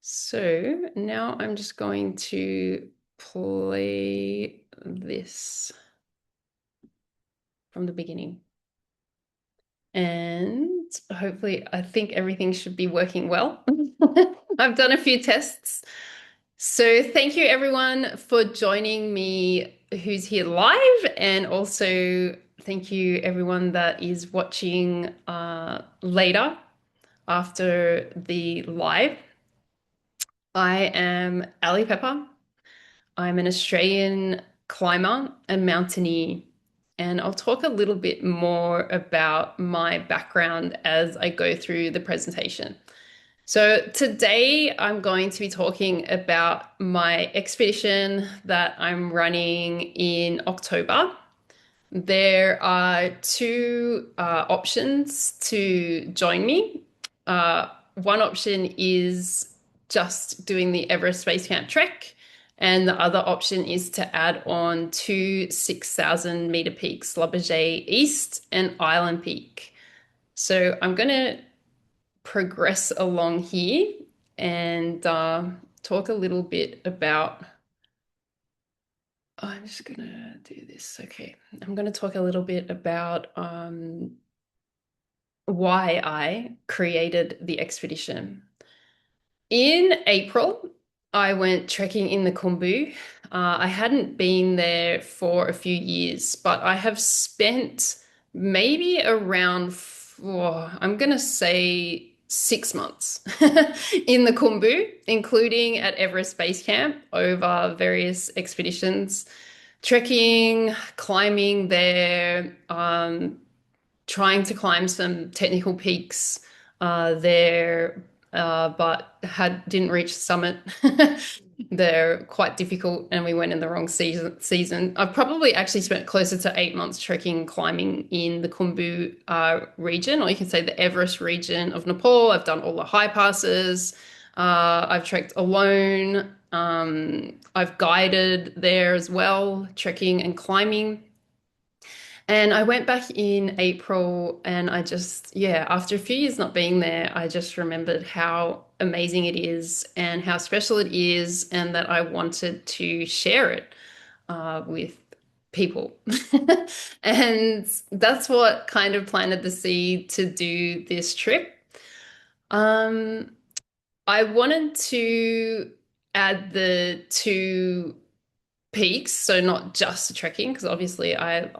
So now I'm just going to play this from the beginning. And hopefully, I think everything should be working well. I've done a few tests. So thank you everyone for joining me who's here live, and also thank you everyone that is watching later after the live. I am Allie Pepper. I'm an Australian climber and mountaineer, and I'll talk a little bit more about my background as I go through the presentation. So today I'm going to be talking about my expedition that I'm running in October. There are two options to join me. One option is just doing the Everest Base Camp trek, and the other option is to add on two 6,000-meter peaks, Lobuche East and Island Peak. So I'm going to progress along here and talk a little bit about. I'm just gonna do this. Okay. I'm gonna talk a little bit about why I created the expedition. In April, I went trekking in the Khumbu. I hadn't been there for a few years, but I have spent maybe around, I'm gonna say 6 months in the Khumbu, including at Everest Base Camp over various expeditions, trekking, climbing there, trying to climb some technical peaks there, but didn't reach the summit. They're quite difficult, and we went in the wrong season. I've probably actually spent closer to 8 months trekking, climbing in the Khumbu region, or you can say the Everest region of Nepal. I've done all the high passes. I've trekked alone. I've guided there as well, trekking and climbing. And I went back in April, and yeah, after a few years not being there, I just remembered how amazing it is and how special it is, and that I wanted to share it with people. And that's what kind of planted the seed to do this trip. Um, I wanted to add the two peaks, so not just trekking, because obviously I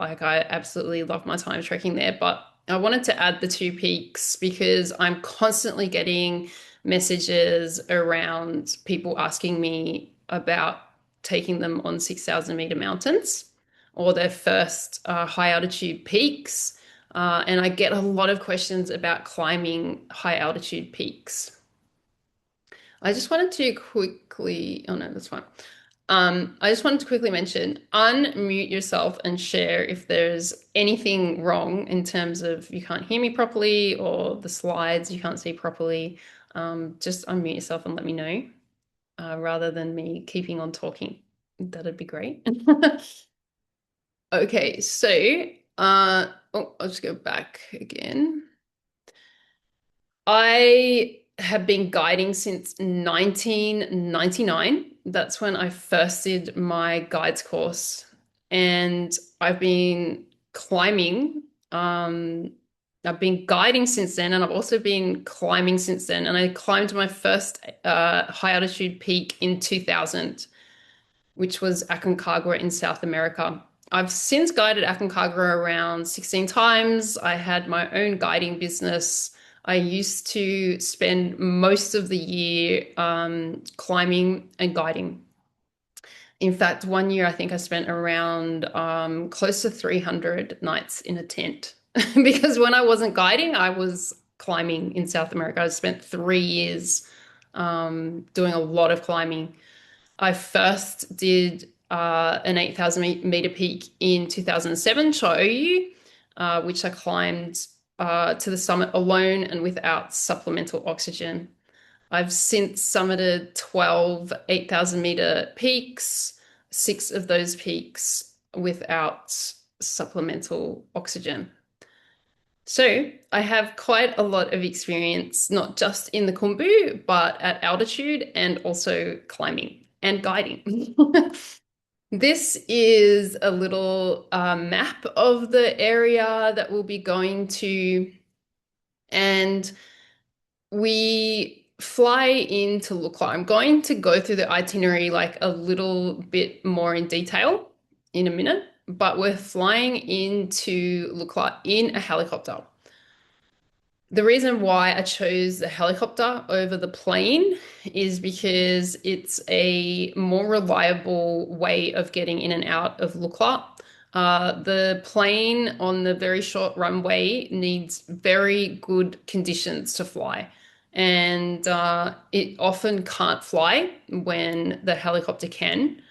absolutely love my time trekking there, but I wanted to add the two peaks because I'm constantly getting messages around people asking me about taking them on 6,000-meter mountains or their first high altitude peaks. And I get a lot of questions about climbing high altitude peaks. I just wanted to quickly, oh no, that's fine. I just wanted to quickly mention, unmute yourself and share if there's anything wrong in terms of you can't hear me properly or the slides you can't see properly. Just unmute yourself and let me know, rather than me keeping on talking. That'd be great. Okay, so I'll just go back again. I have been guiding since 1999. That's when I first did my guides course. And I've been climbing. I've been guiding since then, and I've also been climbing since then. And I climbed my first high altitude peak in 2000, which was Aconcagua in South America. I've since guided Aconcagua around 16 times. I had my own guiding business. I used to spend most of the year climbing and guiding. In fact, one year I think I spent around close to 300 nights in a tent because when I wasn't guiding, I was climbing in South America. I spent 3 years doing a lot of climbing. I first did an 8,000-meter peak in 2007, Chaoyu, which I climbed to the summit alone and without supplemental oxygen. I've since summited 12 8,000-meter peaks, six of those peaks without supplemental oxygen. So I have quite a lot of experience, not just in the Khumbu, but at altitude and also climbing and guiding. This is a little map of the area that we'll be going to, and we fly into Lukla. I'm going to go through the itinerary like a little bit more in detail in a minute, but we're flying into Lukla in a helicopter. The reason why I chose the helicopter over the plane is because it's a more reliable way of getting in and out of Lukla. The plane on the very short runway needs very good conditions to fly, and it often can't fly when the helicopter can.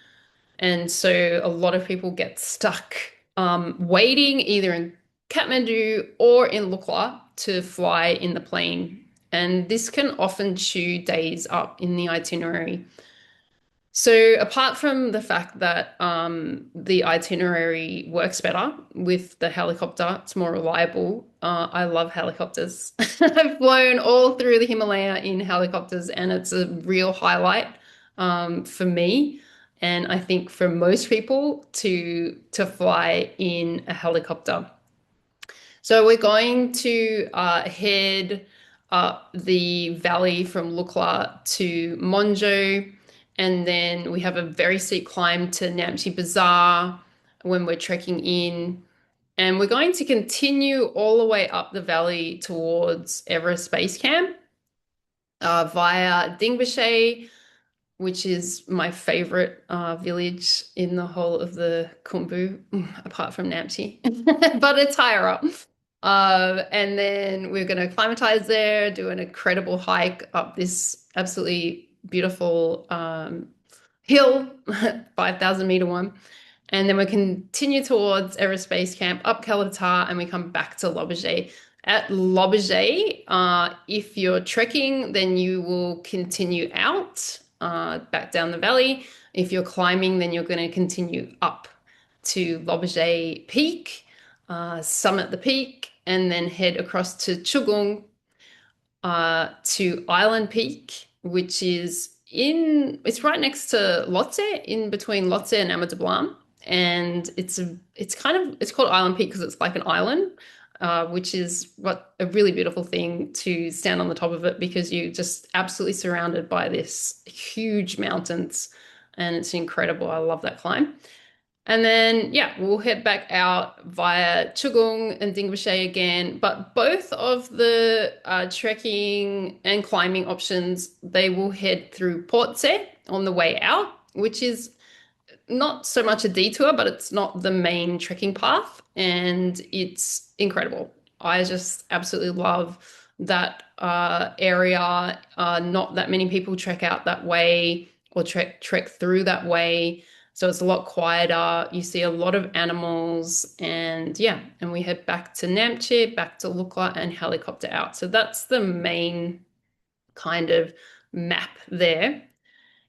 And so a lot of people get stuck waiting either in Kathmandu or in Lukla to fly in the plane. And this can often chew days up in the itinerary. So apart from the fact that the itinerary works better with the helicopter, it's more reliable. I love helicopters. I've flown all through the Himalaya in helicopters, and it's a real highlight for me, and I think for most people to fly in a helicopter. So we're going to head up the valley from Lukla to Monjo, and then we have a very steep climb to Namche Bazaar when we're trekking in. And we're going to continue all the way up the valley towards Everest Base Camp via Dingboche, which is my favorite village in the whole of the Khumbu, apart from Namche, but it's higher up. And then we're going to acclimatize there, do an incredible hike up this absolutely beautiful hill, 5,000 meter one. And then we continue towards Everest Base Camp, up Kalatar, and we come back to Lobuche. At Lobuche, if you're trekking, then you will continue out back down the valley. If you're climbing, then you're going to continue up to Lobuche Peak, summit the peak, and then head across to Chugung to Island Peak, which is it's right next to Lhotse, in between Lhotse and Amadablam. And it's called Island Peak because it's like an island, which is what a really beautiful thing to stand on the top of it because you're just absolutely surrounded by this huge mountains, and it's incredible. I love that climb. And then, yeah, we'll head back out via Chugung and Dingboche again. But both of the trekking and climbing options, they will head through Portse on the way out, which is not so much a detour, but it's not the main trekking path. And it's incredible. I just absolutely love that area. Not that many people trek out that way or trek through that way. So it's a lot quieter. You see a lot of animals, and yeah, and we head back to Namche, back to Lukla, and helicopter out. So that's the main kind of map there.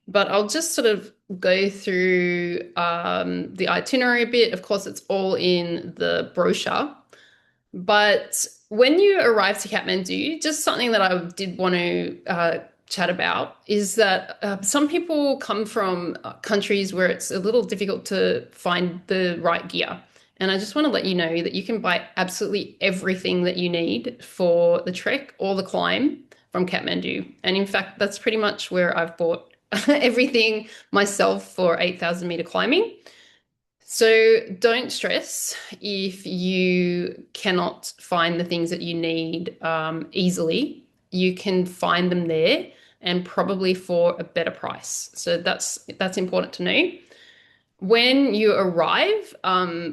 But I'll just sort of go through the itinerary a bit. Of course, it's all in the brochure. But when you arrive to Kathmandu, just something that I did want to chat about is that some people come from countries where it's a little difficult to find the right gear. And I just want to let you know that you can buy absolutely everything that you need for the trek or the climb from Kathmandu. And in fact, that's pretty much where I've bought everything myself for 8,000 meter climbing. So don't stress if you cannot find the things that you need easily. You can find them there and probably for a better price. So that's important to know. When you arrive,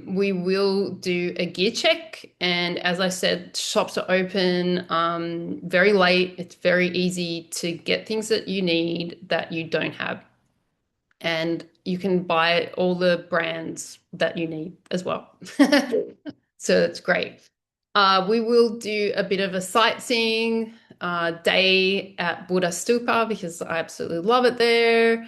we will do a gear check. And as I said, shops are open very late. It's very easy to get things that you need that you don't have. And you can buy all the brands that you need as well. So it's great. We will do a bit of a sightseeing day at Buddha Stupa because I absolutely love it there.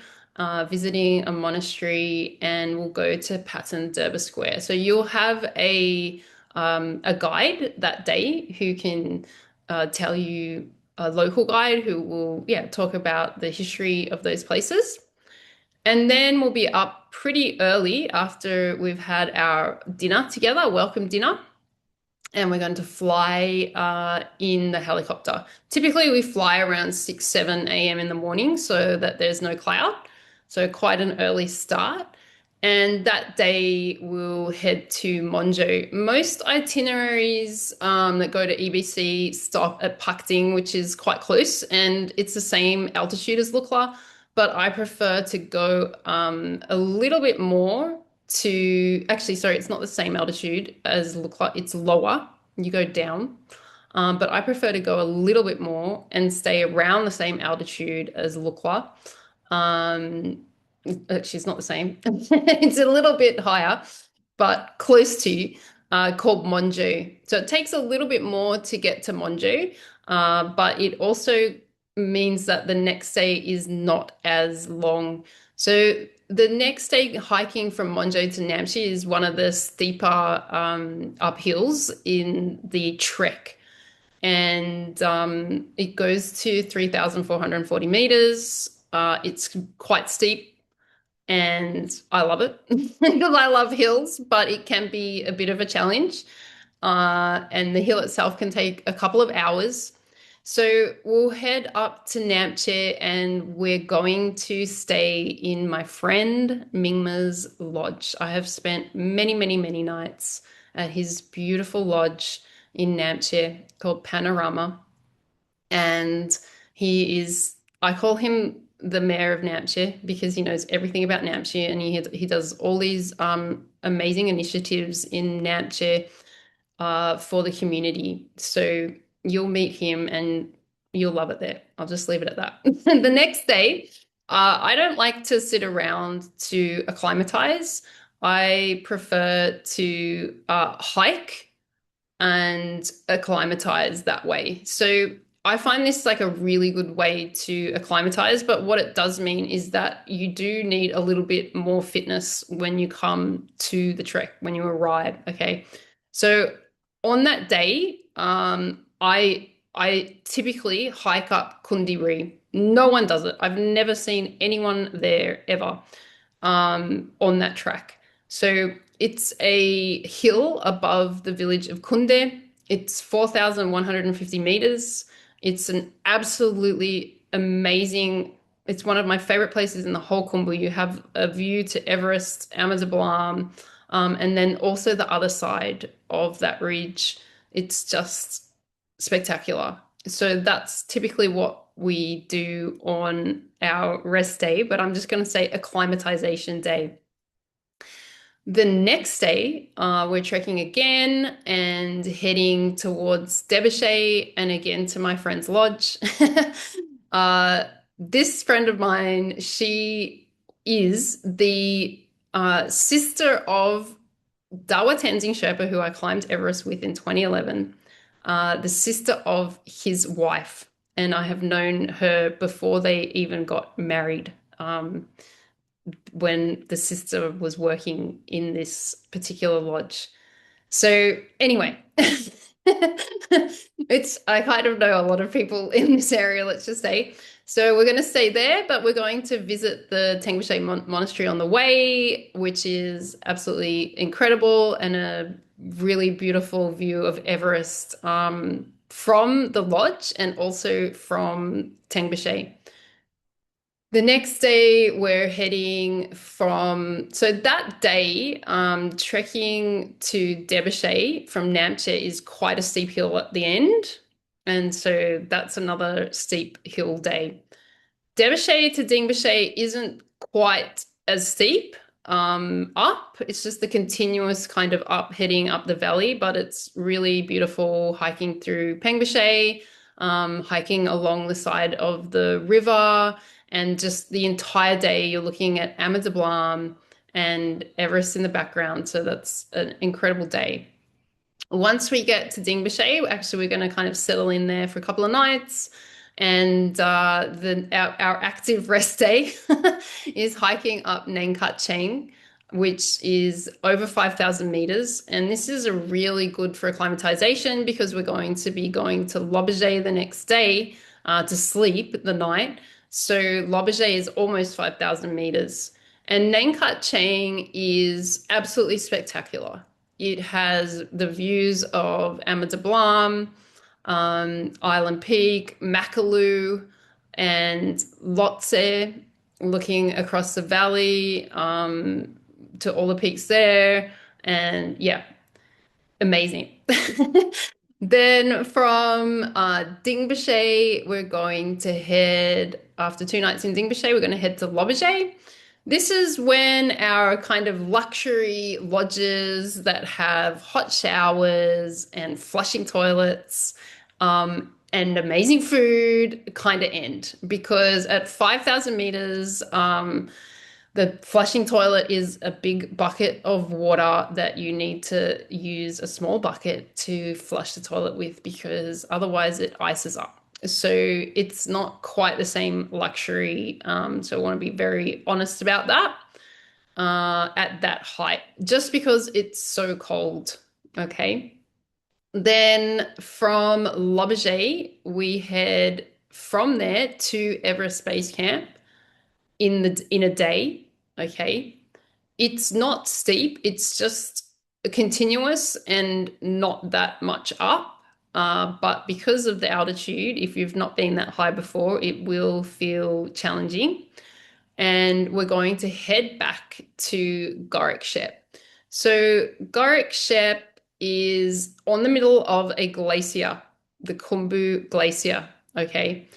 Visiting a monastery, and we'll go to Patan Durbar Square. So you'll have a a guide that day who can tell you a local guide who will, yeah, talk about the history of those places. And then we'll be up pretty early after we've had our dinner together, welcome dinner, and we're going to fly in the helicopter. Typically, we fly around 6, 7 a.m. in the morning so that there's no cloud. So, quite an early start. And that day, we'll head to Monjo. Most itineraries that go to EBC stop at Pakting, which is quite close, and it's the same altitude as Lukla. But I prefer to go a little bit more to actually, sorry, it's not the same altitude as Lukla, it's lower. You go down. But I prefer to go a little bit more and stay around the same altitude as Lukla. Um, Actually, it's not the same. It's a little bit higher, but close to, called Monju. So it takes a little bit more to get to Monju, but it also means that the next day is not as long. So the next day hiking from Monjo to Namche is one of the steeper uphills in the trek. And it goes to 3,440 meters. It's quite steep and I love it because I love hills, but it can be a bit of a challenge. And the hill itself can take a couple of hours. So we'll head up to Namche and we're going to stay in my friend Mingma's lodge. I have spent many, many, many nights at his beautiful lodge in Namche called Panorama. And I call him the mayor of Namche because he knows everything about Namche and he does all these amazing initiatives in Namche for the community. So you'll meet him and you'll love it there. I'll just leave it at that. The next day, I don't like to sit around to acclimatize. I prefer to hike and acclimatize that way. So I find this like a really good way to acclimatize, but what it does mean is that you do need a little bit more fitness when you come to the trek, when you arrive. Okay. So on that day, I typically hike up Kundiri. No one does it. I've never seen anyone there ever on that track. So it's a hill above the village of Kunde. It's 4,150 meters. It's an absolutely amazing, it's one of my favorite places in the whole Khumbu. You have a view to Everest, Amazablam, and then also the other side of that ridge. It's just spectacular. So that's typically what we do on our rest day, but I'm just going to say acclimatization day. The next day, we're trekking again and heading towards Derbyshire and again to my friend's lodge. This friend of mine, she is the sister of Dawa Tenzing Sherpa, who I climbed Everest with in 2011, the sister of his wife. And I have known her before they even got married. When the sister was working in this particular lodge. So anyway, I kind of know a lot of people in this area, let's just say. So we're going to stay there, but we're going to visit the Tengboche Monastery on the way, which is absolutely incredible and a really beautiful view of Everest from the lodge and also from Tengboche. The next day, we're heading so that day, trekking to Derbyshire from Namche is quite a steep hill at the end. And so that's another steep hill day. Derbyshire to Dingboche isn't quite as steep up. It's just the continuous kind of up, heading up the valley, but it's really beautiful hiking through Pengboche, hiking along the side of the river. And just the entire day, you're looking at Amazablam and Everest in the background. So that's an incredible day. Once we get to Dingboche, actually, we're going to kind of settle in there for a couple of nights. And our active rest day is hiking up Nangkat Cheng. which is over 5,000 meters. And this is a really good for acclimatization because we're going to be going to Lobuche the next day to sleep the night. So Lobuche is almost 5,000 meters. And Nangkat Chang is absolutely spectacular. It has the views of Ama Dablam, Island Peak, Makalu, and Lhotse, looking across the valley to all the peaks there. And yeah, amazing. Then from Dingboche, we're going to head, after 2 nights in Dingboche, we're going to head to Lobuche. This is when our kind of luxury lodges that have hot showers and flushing toilets and amazing food kind of end. Because at 5,000 meters, the flushing toilet is a big bucket of water that you need to use a small bucket to flush the toilet with because otherwise it ices up. So it's not quite the same luxury. So I want to be very honest about that at that height, just because it's so cold. Okay. Then from Lobuche, we head from there to Everest Base Camp in a day. Okay. It's not steep, it's just continuous and not that much up. But because of the altitude, if you've not been that high before, it will feel challenging. And we're going to head back to Gorik Shep. So Gorik Shep is on the middle of a glacier, the Khumbu Glacier. Okay.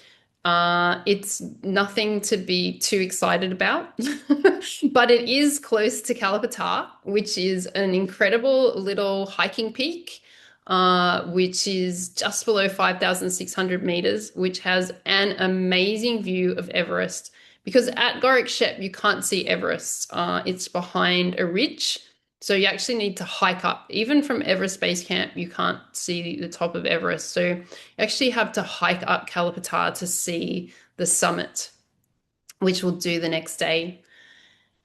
It's nothing to be too excited about, but it is close to Kalapatar, which is an incredible little hiking peak, which is just below 5,600 meters, which has an amazing view of Everest. Because at Gorik Shep, you can't see Everest. It's behind a ridge. So you actually need to hike up. Even from Everest Base Camp, you can't see the top of Everest. So you actually have to hike up Kalapatar to see the summit, which we'll do the next day.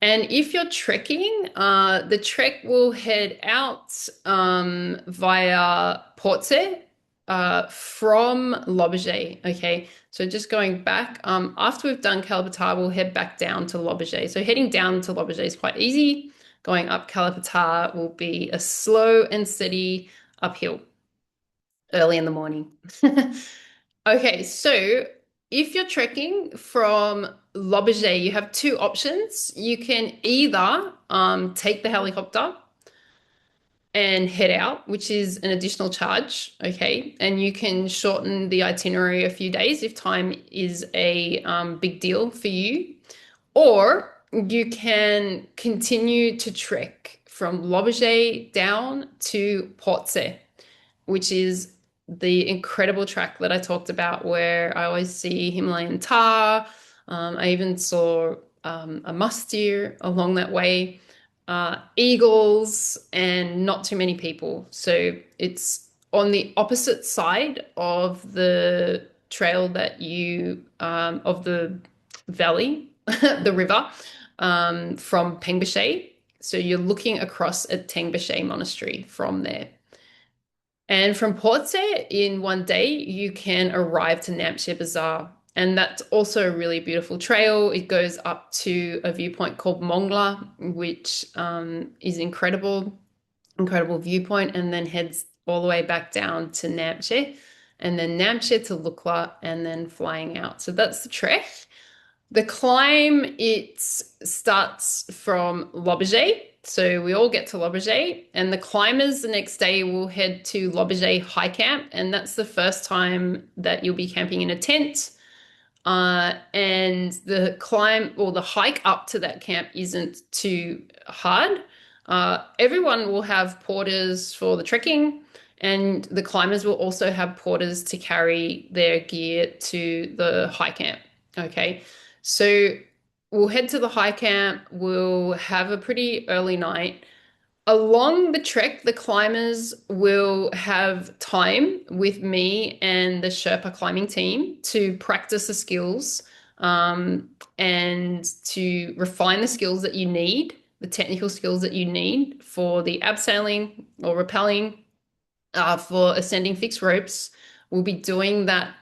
And if you're trekking, the trek will head out via Portse from Lobuche. Okay, so just going back, after we've done Kalapatar, we'll head back down to Lobuche. So heading down to Lobuche is quite easy. Going up Kalapatar will be a slow and steady uphill early in the morning. Okay, so if you're trekking from Lobuche, you have two options. You can either take the helicopter and head out, which is an additional charge, okay? And you can shorten the itinerary a few days if time is a big deal for you. Or you can continue to trek from Lobuche down to Portse, which is the incredible track that I talked about where I always see Himalayan tar. I even saw a musk deer along that way, eagles, and not too many people. So it's on the opposite side of the trail that of the valley, the river, from Pengboche. So you're looking across at Tengboche Monastery from there. And from Portse, in one day, you can arrive to Namche Bazaar. And that's also a really beautiful trail. It goes up to a viewpoint called Mongla, which is incredible viewpoint, and then heads all the way back down to Namche, and then Namche to Lukla, and then flying out. So that's the trek. The climb, it starts from Lobuche. So we all get to Lobuche, and the climbers the next day will head to Lobuche High Camp, and that's the first time that you'll be camping in a tent. And the climb or the hike up to that camp isn't too hard. Everyone will have porters for the trekking, and the climbers will also have porters to carry their gear to the high camp. Okay, so we'll head to the high camp. We'll have a pretty early night. Along the trek, the climbers will have time with me and the Sherpa climbing team to practice the skills and to refine the skills that you need the technical skills that you need for the abseiling or rappelling, for ascending fixed ropes. We'll be doing that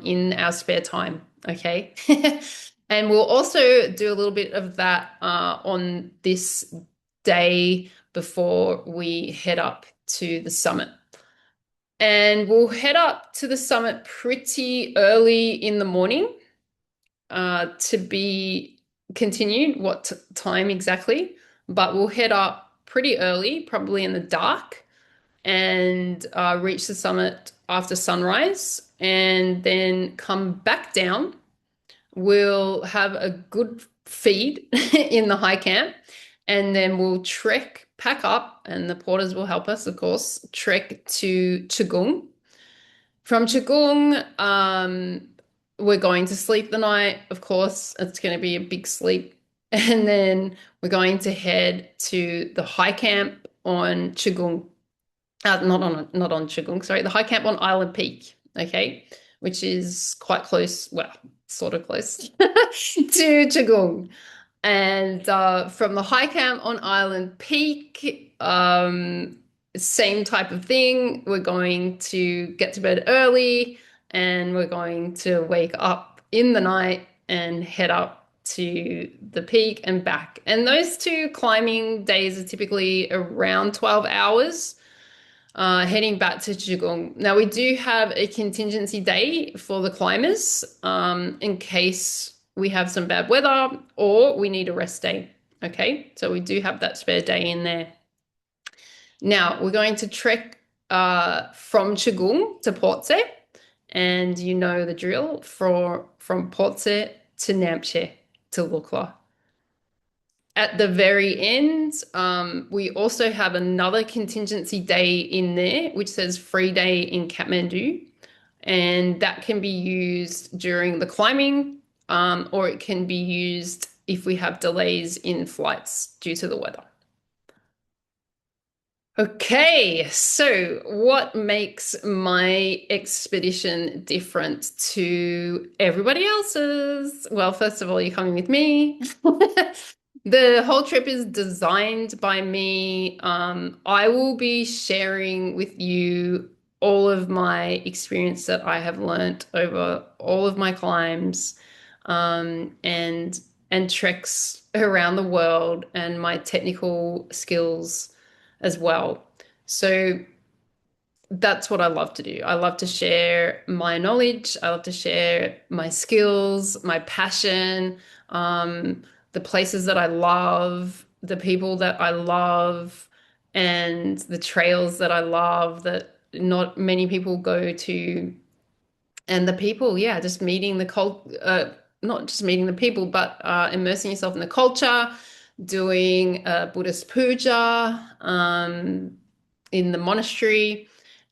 in our spare time, okay? And we'll also do a little bit of that on this day before we head up to the summit. And we'll head up to the summit pretty early in the morning to be continued. What time exactly? But we'll head up pretty early, probably in the dark, and reach the summit after sunrise, and then come back down. We'll have a good feed in the high camp, and then we'll trek, pack up, and the porters will help us, of course, trek to Chagung. From Chagung, we're going to sleep the night, of course. It's going to be a big sleep. And then we're going to head to the high camp on Chagung. Not on Chagung, sorry, the high camp on Island Peak, okay, which is quite close, well, sort of close to Chagung. And from the high camp on Island Peak, same type of thing. We're going to get to bed early, and we're going to wake up in the night and head up to the peak and back. And those two climbing days are typically around 12 hours. Heading back to Chagung. Now, we do have a contingency day for the climbers in case we have some bad weather or we need a rest day. Okay, so we do have that spare day in there. Now, we're going to trek from Chagung to Portse, and you know the drill from Portse to Namche to Lukla. At the very end, we also have another contingency day in there, which says free day in Kathmandu. And that can be used during the climbing, or it can be used if we have delays in flights due to the weather. Okay, so what makes my expedition different to everybody else's? Well, first of all, you're coming with me. The whole trip is designed by me. I will be sharing with you all of my experience that I have learnt over all of my climbs, and treks around the world, and my technical skills as well. So that's what I love to do. I love to share my knowledge. I love to share my skills, my passion, the places that I love, the people that I love, and the trails that I love that not many people go to. And the people, yeah, just meeting the not just meeting the people, but immersing yourself in the culture, doing a Buddhist puja in the monastery,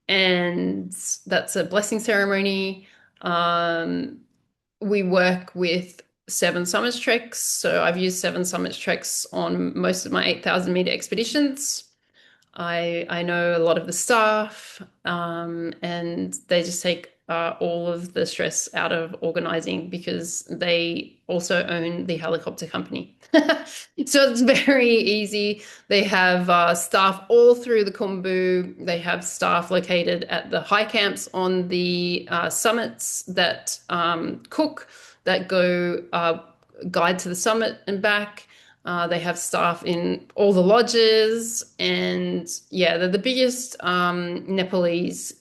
and that's a blessing ceremony. We work with Seven Summits treks, so I've used Seven Summits treks on most of my 8,000-meter expeditions. I know a lot of the staff, and they just take all of the stress out of organizing because they also own the helicopter company. So it's very easy. They have staff all through the Khumbu. They have staff located at the high camps on the summits that cook, that go guide to the summit and back. They have staff in all the lodges, and yeah, they're the biggest Nepalese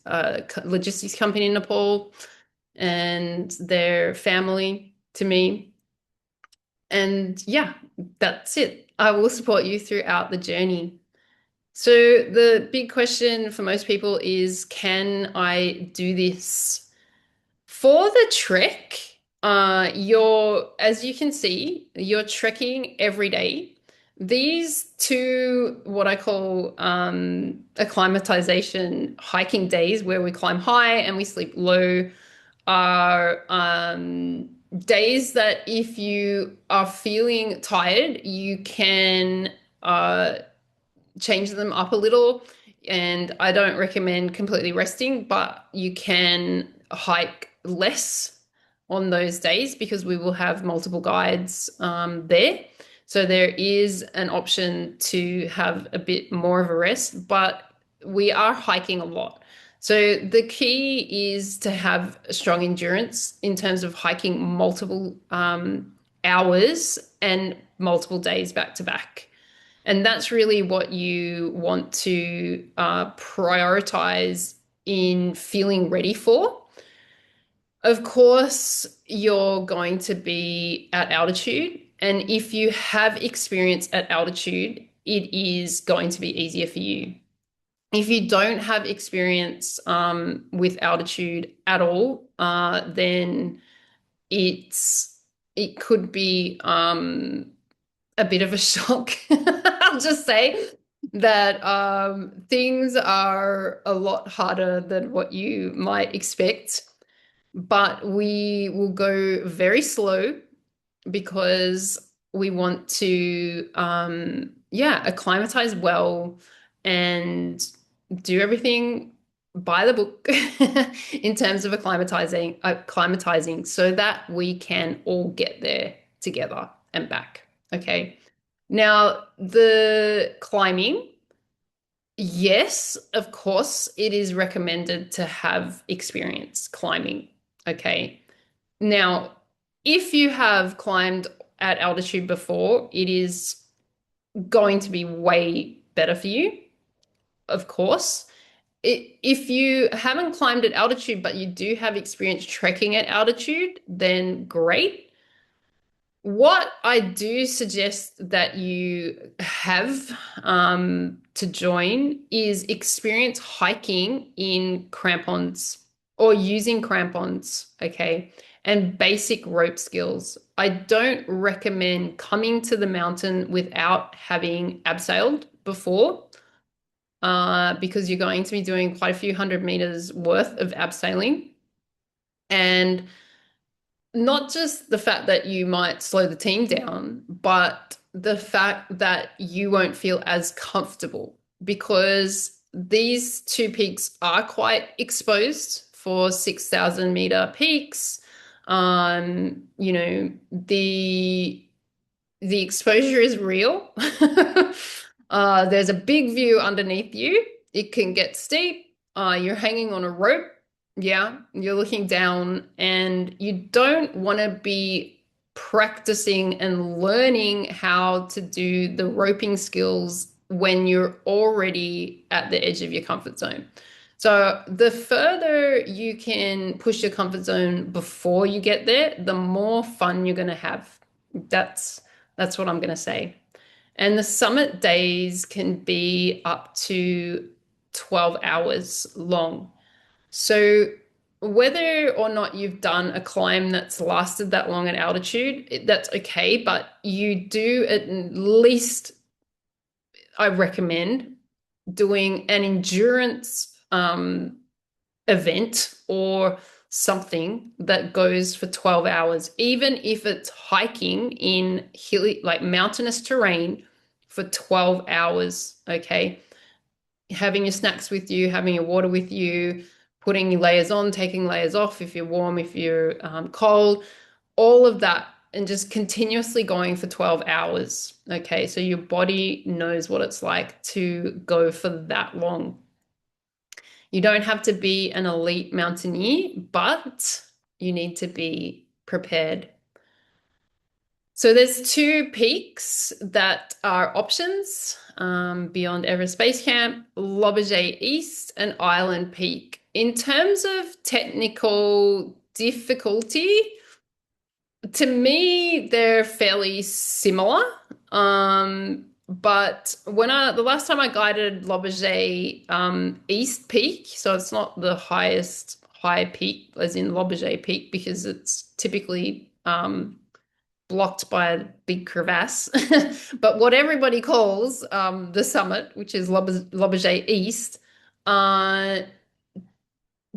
logistics company in Nepal, and they're family to me. And yeah, that's it. I will support you throughout the journey. So the big question for most people is, can I do this? For the trek, as you can see, you're trekking every day. These two, what I call acclimatization hiking days, where we climb high and we sleep low, are days that if you are feeling tired, you can change them up a little. And I don't recommend completely resting, but you can hike less on those days because we will have multiple guides there. So there is an option to have a bit more of a rest, but we are hiking a lot. So the key is to have a strong endurance in terms of hiking multiple hours and multiple days back to back. And that's really what you want to prioritize in feeling ready for. Of course, you're going to be at altitude. And if you have experience at altitude, it is going to be easier for you. If you don't have experience with altitude at all, then it could be a bit of a shock. I'll just say that things are a lot harder than what you might expect, but we will go very slow because we want to, yeah, acclimatize well and do everything by the book in terms of acclimatizing so that we can all get there together and back. Okay. Now, the climbing, yes, of course, it is recommended to have experience climbing. Okay. Now, if you have climbed at altitude before, it is going to be way better for you, of course. If you haven't climbed at altitude, but you do have experience trekking at altitude, then great. What I do suggest that you have to join is experience hiking in crampons or using crampons, okay, and basic rope skills. I don't recommend coming to the mountain without having abseiled before, because you're going to be doing quite a few hundred meters worth of abseiling. And not just the fact that you might slow the team down, but the fact that you won't feel as comfortable because these two peaks are quite exposed for 6,000-meter peaks. You know, the exposure is real. There's a big view underneath you. It can get steep. You're hanging on a rope. Yeah, you're looking down, and you don't want to be practicing and learning how to do the roping skills when you're already at the edge of your comfort zone. So the further you can push your comfort zone before you get there, the more fun you're going to have. That's that's what I'm going to say. And the summit days can be up to 12 hours long. So whether or not you've done a climb that's lasted that long at altitude, that's okay, but you do at least, I recommend doing an endurance event or something that goes for 12 hours, even if it's hiking in hilly, like mountainous terrain for 12 hours, okay? Having your snacks with you, having your water with you, putting your layers on, taking layers off if you're warm, if you're cold, all of that, and just continuously going for 12 hours, okay? So your body knows what it's like to go for that long. You don't have to be an elite mountaineer, but you need to be prepared. So there's two peaks that are options beyond Everest Base Camp, Lobuche East and Island Peak. In terms of technical difficulty, to me, they're fairly similar. But the last time I guided Lobuche East Peak, so it's not the highest high peak as in Lobuche Peak because it's typically blocked by a big crevasse. But what everybody calls the summit, which is Lobuche East,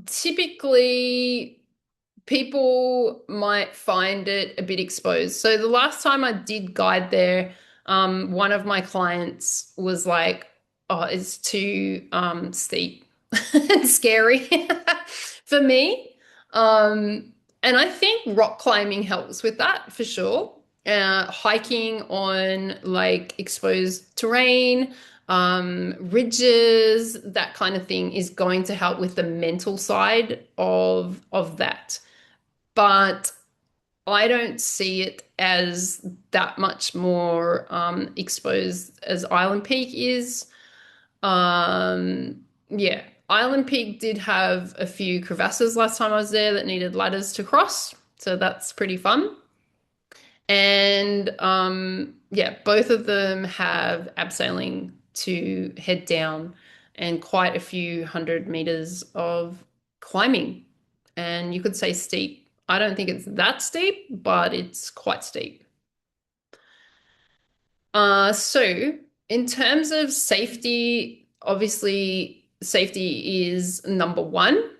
typically people might find it a bit exposed. So the last time I did guide there, one of my clients was like, "Oh, it's too steep and scary for me." And I think rock climbing helps with that for sure. hiking on like exposed terrain, ridges, that kind of thing is going to help with the mental side of that. But I don't see it as that much more exposed as Island Peak is. Yeah, Island Peak did have a few crevasses last time I was there that needed ladders to cross, so that's pretty fun. And yeah, both of them have abseiling to head down and quite a few hundred meters of climbing. And you could say steep. I don't think it's that steep, but it's quite steep. So in terms of safety, obviously safety is number one,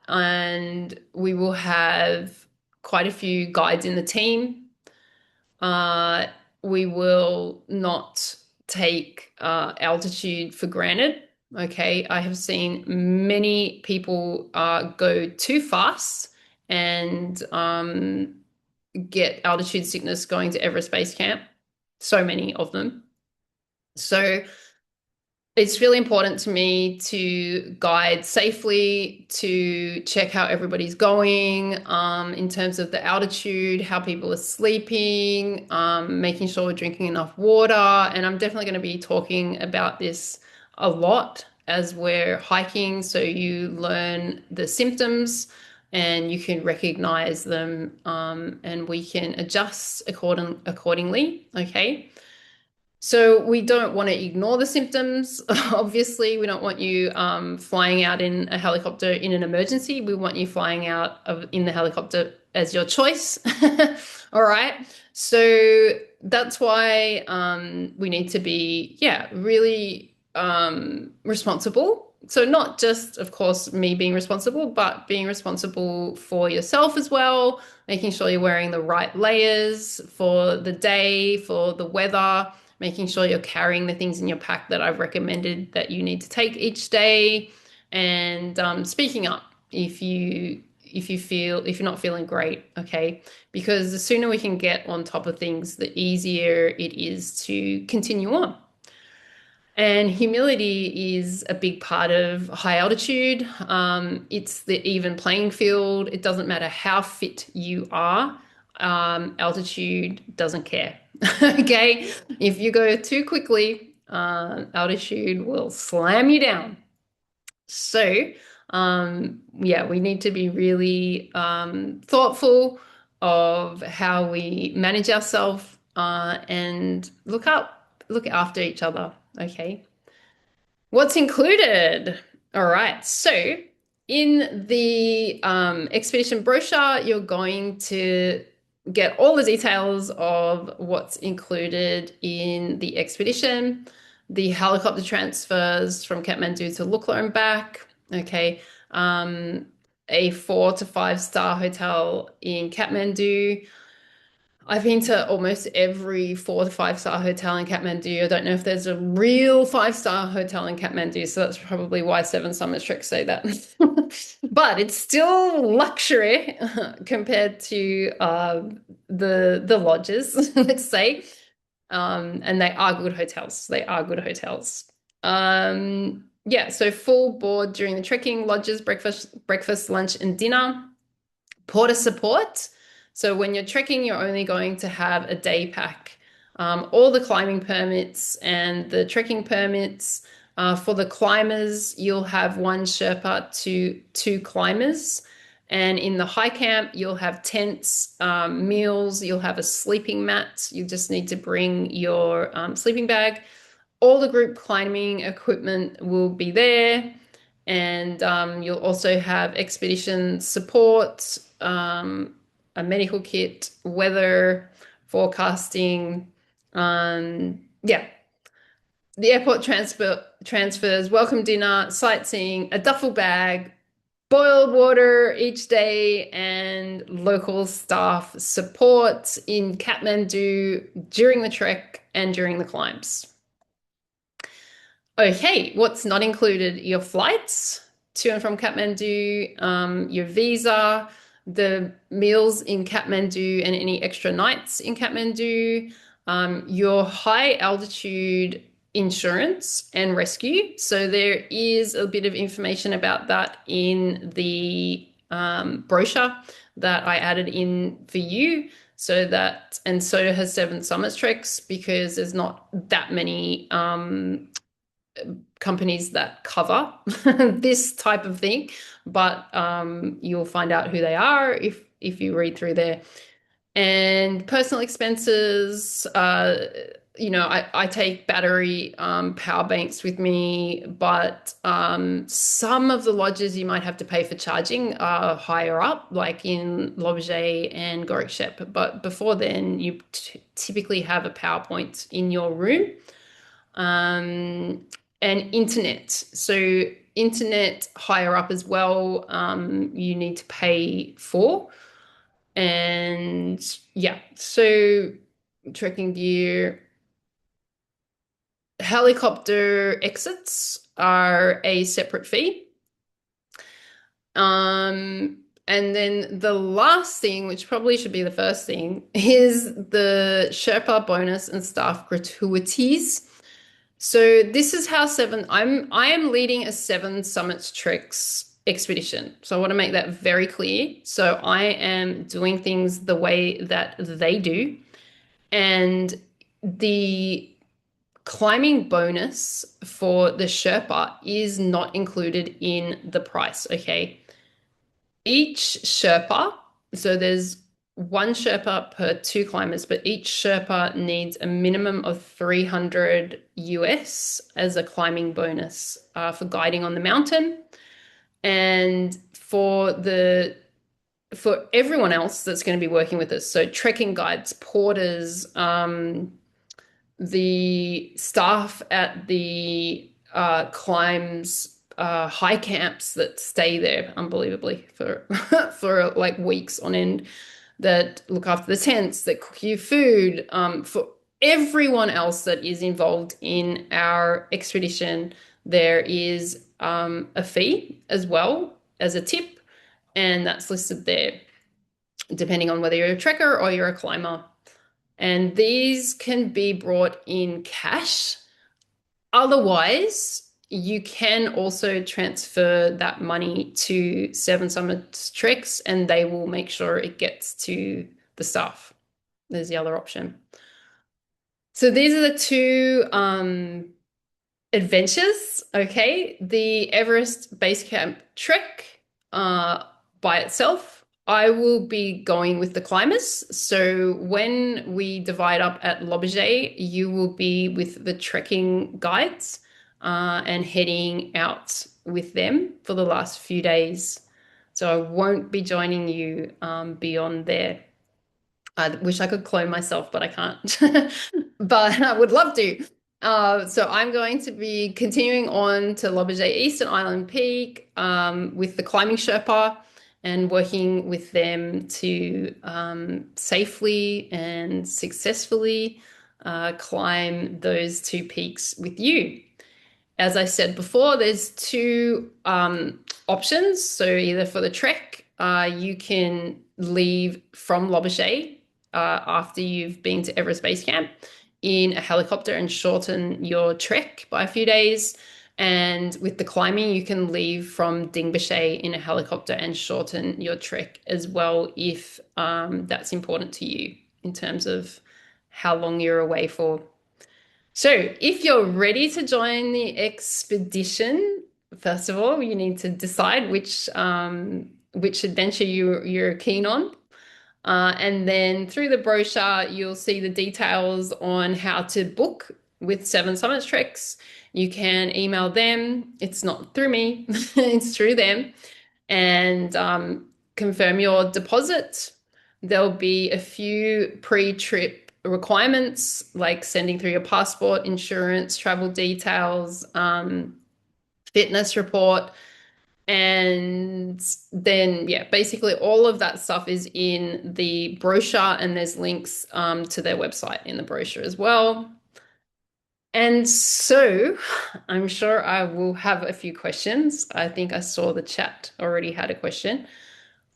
and we will have quite a few guides in the team. Uh, we will not take altitude for granted. Okay, I have seen many people go too fast and get altitude sickness going to Everest Base Camp. So many of them. So it's really important to me to guide safely, to check how everybody's going, in terms of the altitude, how people are sleeping, making sure we're drinking enough water. And I'm definitely going to be talking about this a lot as we're hiking, so you learn the symptoms and you can recognize them, and we can adjust accordingly. Okay. So we don't want to ignore the symptoms. Obviously, we don't want you flying out in a helicopter in an emergency. We want you flying out in the helicopter as your choice. All right. So that's why we need to be, yeah, really responsible. So not just, of course, me being responsible, but being responsible for yourself as well, making sure you're wearing the right layers for the day, for the weather, making sure you're carrying the things in your pack that I've recommended that you need to take each day, and speaking up if you're not feeling great, okay? Because the sooner we can get on top of things, the easier it is to continue on. And humility is a big part of high altitude. It's the even playing field. It doesn't matter how fit you are. Altitude doesn't care. Okay? If you go too quickly, altitude will slam you down. So, yeah, we need to be really thoughtful of how we manage ourselves, and look after each other. Okay. What's included? All right. So, in the expedition brochure, you're going to get all the details of what's included in the expedition, the helicopter transfers from Kathmandu to Lukla and back. Okay. A 4 to 5 star hotel in Kathmandu. I've been to almost every 4 to 5 star hotel in Kathmandu. I don't know if there's a real 5 star hotel in Kathmandu, so that's probably why Seven Summit Treks say that. But it's still luxury compared to the lodges, let's say. And they are good hotels. They are good hotels. Yeah, so full board during the trekking, lodges, breakfast, lunch, and dinner. Porter support. So when you're trekking, you're only going to have a day pack. All the climbing permits and the trekking permits. For the climbers, you'll have one Sherpa to two climbers. And in the high camp, you'll have tents, meals, you'll have a sleeping mat. You just need to bring your sleeping bag. All the group climbing equipment will be there. And you'll also have expedition support, a medical kit, weather forecasting. Yeah, the airport transfers, welcome dinner, sightseeing, a duffel bag, boiled water each day, and local staff support in Kathmandu during the trek and during the climbs. Okay, what's not included? Your flights to and from Kathmandu, your visa, the meals in Kathmandu and any extra nights in Kathmandu, your high altitude insurance and rescue. So there is a bit of information about that in the brochure that I added in for you. So that, and so has Seven Summits Treks, because there's not that many companies that cover this type of thing, but you'll find out who they are if you read through there. And personal expenses, I take battery power banks with me, but some of the lodges you might have to pay for charging are higher up, like in Lobuche and Gorikshep. But before then, you typically have a PowerPoint in your room, um, and internet. So internet higher up as well, you need to pay for. And yeah, so trekking gear, helicopter exits are a separate fee. And then the last thing, which probably should be the first thing, is the Sherpa bonus and staff gratuities. So this is how I am leading a Seven Summits Treks expedition. So I want to make that very clear. So I am doing things the way that they do. And the climbing bonus for the Sherpa is not included in the price, okay? Each Sherpa, so there's one Sherpa per two climbers, but each Sherpa needs a minimum of 300 US as a climbing bonus for guiding on the mountain. And for everyone else that's going to be working with us, so trekking guides, porters, the staff at the climbs high camps that stay there unbelievably for for like weeks on end, that look after the tents, that cook you food, for everyone else that is involved in our expedition, there is a fee as well as a tip, and that's listed there depending on whether you're a trekker or you're a climber. And these can be brought in cash. Otherwise, you can also transfer that money to Seven Summits Treks and they will make sure it gets to the staff. There's the other option. So these are the two adventures, okay? The Everest Base Camp trek by itself, I will be going with the climbers. So when we divide up at Lobuche, you will be with the trekking guides and heading out with them for the last few days. So I won't be joining you beyond there. I wish I could clone myself, but I can't. But I would love to. So I'm going to be continuing on to Lobuche East and Island Peak with the climbing Sherpa and working with them to safely and successfully climb those two peaks with you. As I said before, there's two options. So either for the trek, you can leave from Lobuche after you've been to Everest Base Camp in a helicopter and shorten your trek by a few days. And with the climbing, you can leave from Dingboche in a helicopter and shorten your trek as well if that's important to you in terms of how long you're away for. So, if you're ready to join the expedition, first of all, you need to decide which adventure you're keen on. And then through the brochure, you'll see the details on how to book with Seven Summits Treks. You can email them. It's not through me, it's through them. And confirm your deposit. There'll be a few pre-trip requirements like sending through your passport, insurance, travel details, fitness report. And then, yeah, basically all of that stuff is in the brochure, and there's links to their website in the brochure as well. And so I'm sure I will have a few questions. I think I saw the chat already had a question.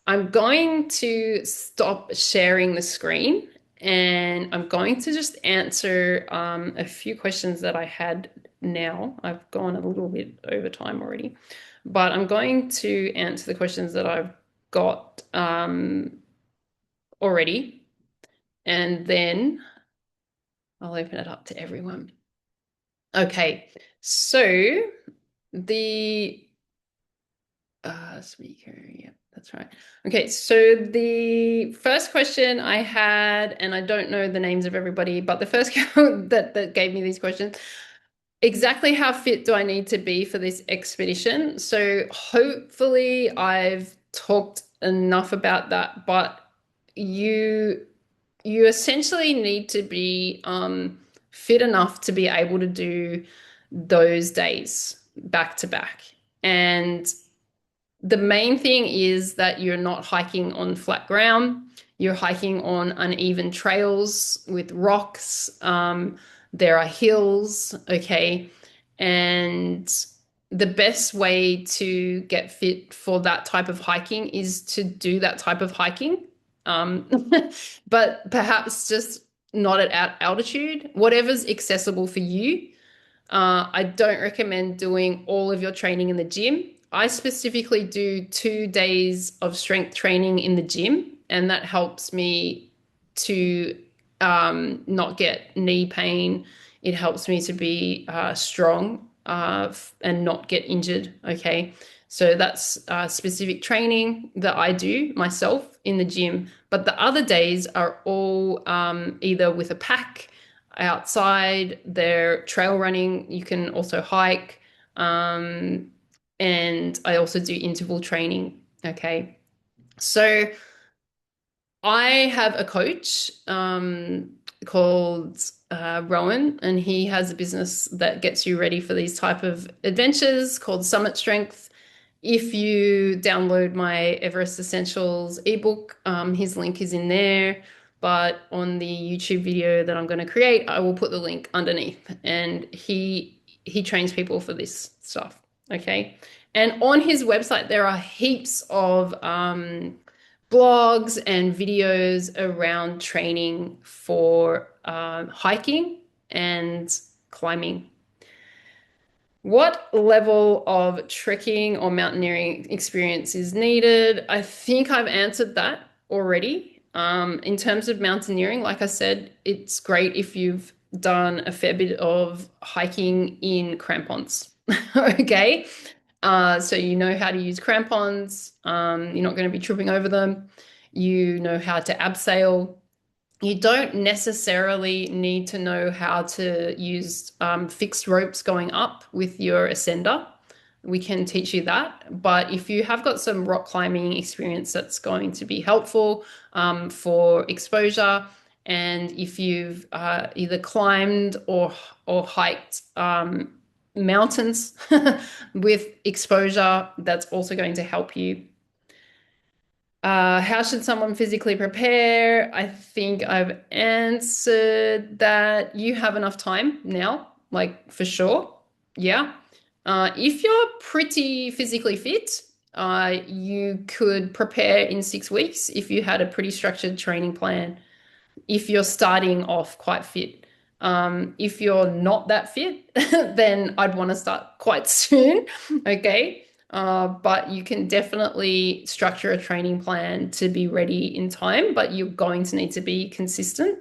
I'm going to stop sharing the screen and I'm going to just answer a few questions that I had now. I've gone a little bit over time already, but I'm going to answer the questions that I've got already, and then I'll open it up to everyone. Okay, so the speaker, yeah, that's right. Okay, so the first question I had, and I don't know the names of everybody, but the first that gave me these questions, exactly how fit do I need to be for this expedition? So hopefully I've talked enough about that, but you you essentially need to be fit enough to be able to do those days back to back. And the main thing is that you're not hiking on flat ground. You're hiking on uneven trails with rocks. There are hills, okay? And the best way to get fit for that type of hiking is to do that type of hiking. Um, but perhaps just not at altitude, whatever's accessible for you. I don't recommend doing all of your training in the gym. I specifically do 2 days of strength training in the gym, and that helps me to not get knee pain. It helps me to be strong and not get injured. Okay. So that's specific training that I do myself in the gym. But the other days are all either with a pack outside, they're trail running. You can also hike. Um, and I also do interval training. Okay. So I have a coach called Rowan, and he has a business that gets you ready for these type of adventures called Summit Strength. If you download my Everest Essentials ebook, his link is in there. But on the YouTube video that I'm going to create, I will put the link underneath. And he trains people for this stuff. Okay. And on his website, there are heaps of blogs and videos around training for hiking and climbing. What level of trekking or mountaineering experience is needed? I think I've answered that already. In terms of mountaineering, like I said, it's great if you've done a fair bit of hiking in crampons. Okay. So you know how to use crampons. You're not going to be tripping over them. You know how to abseil. You don't necessarily need to know how to use fixed ropes going up with your ascender. We can teach you that. But if you have got some rock climbing experience, that's going to be helpful for exposure. And if you've either climbed or hiked mountains with exposure, that's also going to help you. How should someone physically prepare? I think I've answered that. You have enough time now, like for sure. Yeah. If you're pretty physically fit, you could prepare in 6 weeks if you had a pretty structured training plan, if you're starting off quite fit. If you're not that fit, then I'd want to start quite soon. Okay. But you can definitely structure a training plan to be ready in time, but you're going to need to be consistent.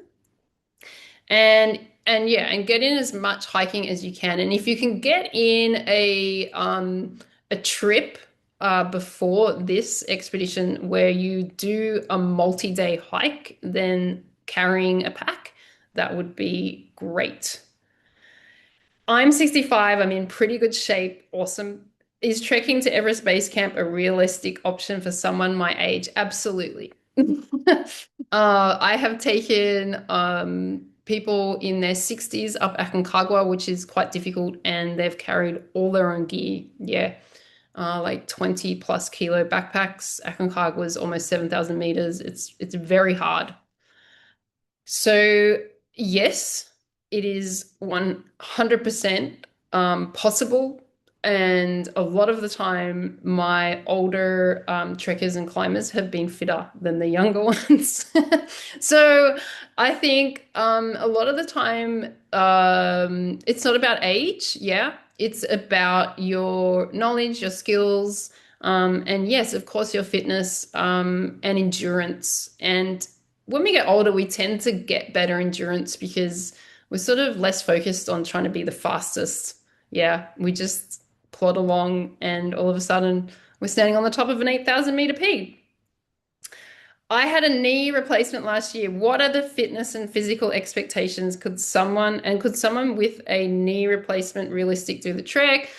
And yeah, and get in as much hiking as you can. And if you can get in a trip before this expedition where you do a multi-day hike, then carrying a pack, that would be great. I'm 65. I'm in pretty good shape. Awesome. Is trekking to Everest Base Camp a realistic option for someone my age? Absolutely. I have taken people in their 60s up Aconcagua, which is quite difficult, and they've carried all their own gear. Yeah. Like 20 plus kilo backpacks. Aconcagua is almost 7,000 meters. It's very hard. So, yes, it is 100% possible And a lot of the time, my older trekkers and climbers have been fitter than the younger ones. So I think a lot of the time, it's not about age. Yeah, it's about your knowledge, your skills, and yes, of course, your fitness and endurance. And when we get older, we tend to get better endurance because we're sort of less focused on trying to be the fastest. Yeah, we just plod along, and all of a sudden we're standing on the top of an 8,000 meter peak. I had a knee replacement last year. What are the fitness and physical expectations? Could someone with a knee replacement realistic do the trek?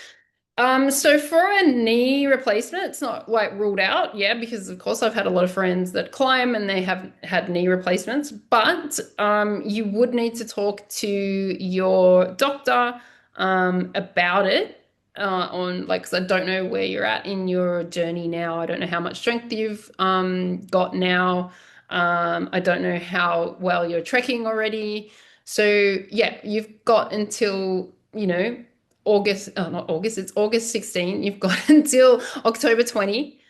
So for a knee replacement, it's not like ruled out, yeah, because of course I've had a lot of friends that climb and they have had knee replacements, but you would need to talk to your doctor about it on like, because I don't know where you're at in your journey now. I don't know how much strength you've got now. I don't know how well you're trekking already. So yeah, you've got until, August, oh, not August, it's August 16. You've got until October 20.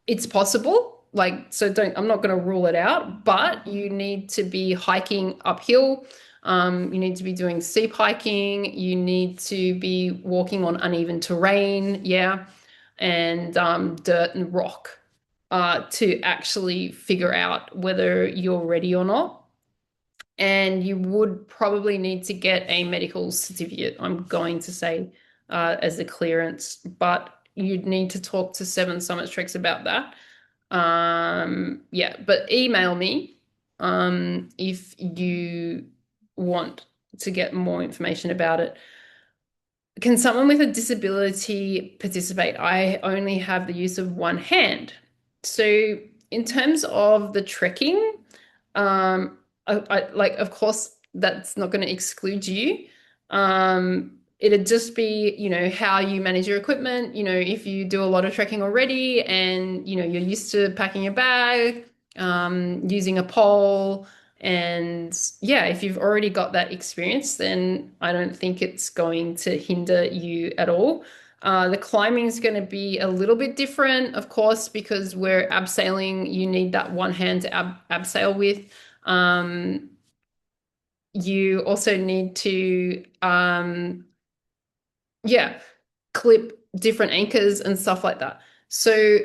It's possible. Like, so don't, I'm not going to rule it out, but you need to be hiking uphill. You need to be doing steep hiking. You need to be walking on uneven terrain. Yeah. And dirt and rock to actually figure out whether you're ready or not. And you would probably need to get a medical certificate, I'm going to say, as a clearance, but you'd need to talk to Seven Summits Treks about that. Yeah, but email me if you want to get more information about it. Can someone with a disability participate? I only have the use of one hand. So, in terms of the trekking, like, of course, that's not going to exclude you. It'd just be, how you manage your equipment. If you do a lot of trekking already and, you're used to packing a bag, using a pole, and yeah, if you've already got that experience, then I don't think it's going to hinder you at all. The climbing is going to be a little bit different, of course, because we're abseiling. You need that one hand to abseil with. Um, you also need to, yeah, clip different anchors and stuff like that. So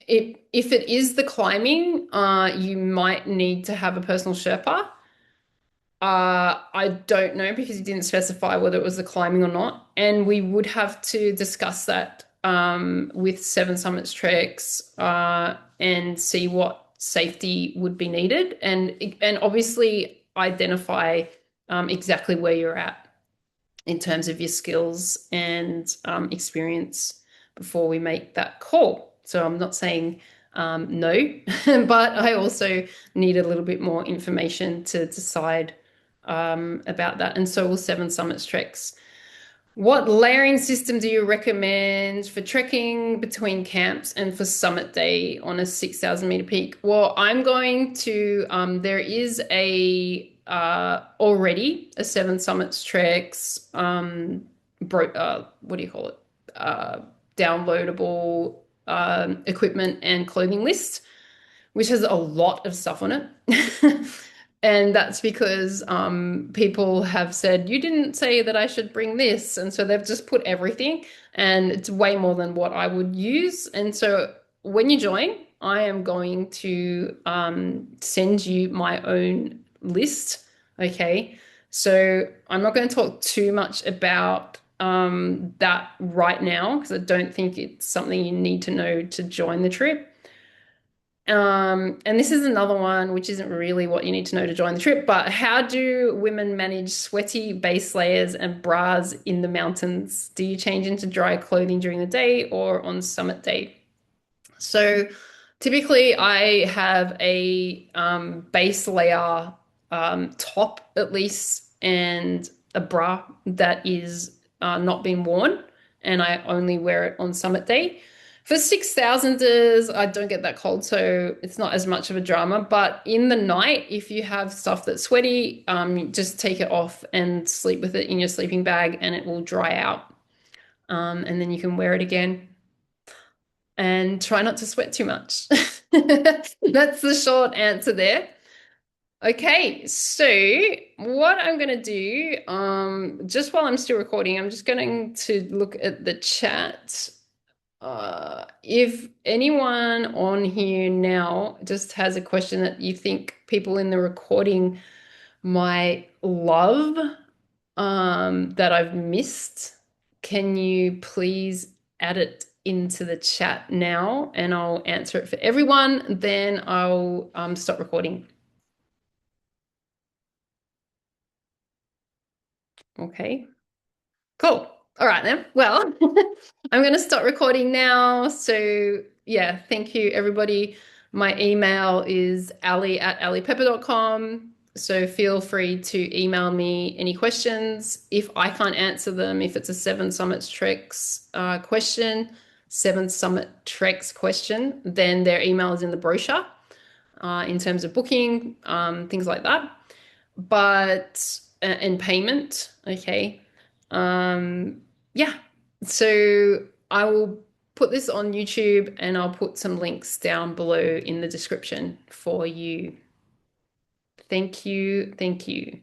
if it is the climbing, you might need to have a personal Sherpa. I don't know because you didn't specify whether it was the climbing or not. And we would have to discuss that with Seven Summits Treks and see what safety would be needed and obviously identify exactly where you're at in terms of your skills and experience before we make that call. So I'm not saying no, but I also need a little bit more information to decide about that. And so will Seven Summits Treks. What layering system do you recommend for trekking between camps and for summit day on a 6,000 meter peak? Well, I'm going to, there is already a Seven Summits Treks, what do you call it? Downloadable equipment and clothing list, which has a lot of stuff on it. And that's because people have said, you didn't say that I should bring this. And so they've just put everything, and it's way more than what I would use. And so when you join, I am going to send you my own list. Okay. So I'm not going to talk too much about that right now because I don't think it's something you need to know to join the trip. And this is another one which isn't really what you need to know to join the trip, but how do women manage sweaty base layers and bras in the mountains? Do you change into dry clothing during the day or on summit day? So typically I have a base layer top at least and a bra that is not been worn, and I only wear it on summit day. For 6,000ers, I don't get that cold, so it's not as much of a drama. But in the night, if you have stuff that's sweaty, just take it off and sleep with it in your sleeping bag and it will dry out. And then you can wear it again and try not to sweat too much. That's the short answer there. Okay, so what I'm going to do, just while I'm still recording, I'm just going to look at the chat. If anyone on here now just has a question that you think people in the recording might love, that I've missed, can you please add it into the chat now and I'll answer it for everyone. Then I'll stop recording. Okay. Cool. All right then. Well, I'm going to stop recording now. So, yeah, thank you, everybody. My email is allie@alliepepper.com. So feel free to email me any questions. If I can't answer them, if it's a Seven Summits Treks question, Seven Summit Treks question, then their email is in the brochure in terms of booking, things like that. But and payment, okay. Yeah. So I will put this on YouTube and I'll put some links down below in the description for you. Thank you. Thank you.